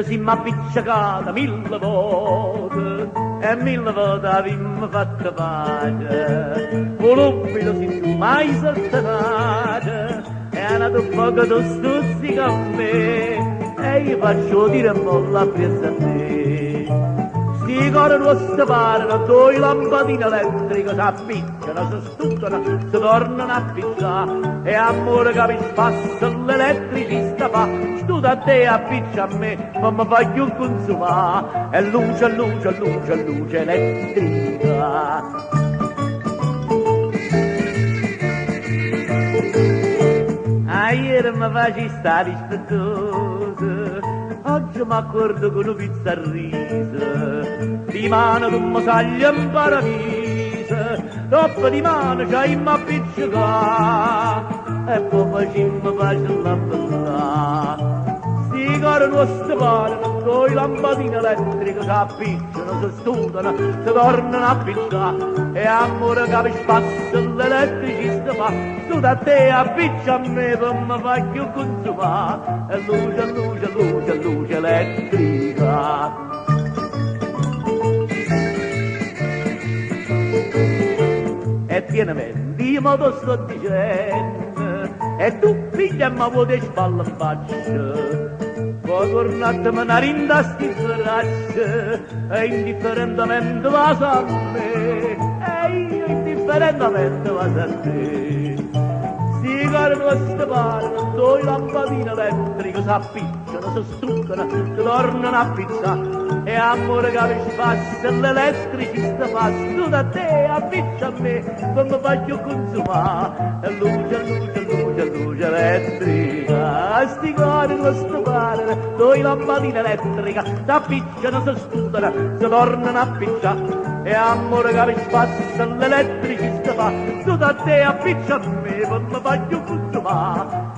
ci siamo appiccicati 1000 volte e 1000 volte abbiamo fatto pace. Volubile si tu mai saltanace e è nato poco tu stuzzica a me e io faccio dire molla presa a te. Si coro nostro parlano, due lampadine elettriche si appicciano, si stuccano, si tornano a picciare e amore che mi spassa l'elettricista fa studa a te e appiccia a me, ma mi fa più consumare e luce, luce, luce, luce elettrica. A ieri mi faci stare rispettoso, oggi mi accorgo con una pizza a riso, di mano tu mi sagli in paradiso, dopo di mano c'hai mi appiccica, e poi facciamo pace la bella. Si coro nostro parlano, due lampadine elettriche si appicciano, si studano, si tornano a picciare e amore che mi spassa l'elettricista fa tu da te appiccia a me per mi fai più consumare e luce, luce, luce, luce elettrica. E pienamente io me lo sto dicendo e tu figlia mi vuoi le spalle in faccia. Poi tornatemi una rinda stizzeraccia e indifferentemente va a me e io indifferentemente va a te. Si caro questo parlano, due lampadine elettriche si appicciano, si struccano, si tornano a pizzare e amore che mi spassa l'elettricista fa tu da te appiccia a me come faccio consumare e luce, luce, luce, luce elettrica. Sti cori questo parlano, due lampadine elettriche si appicciano, si studano, si tornano a picciare e amore che mi spassa l'elettricista fa tu da te appiccia a me come faccio consumare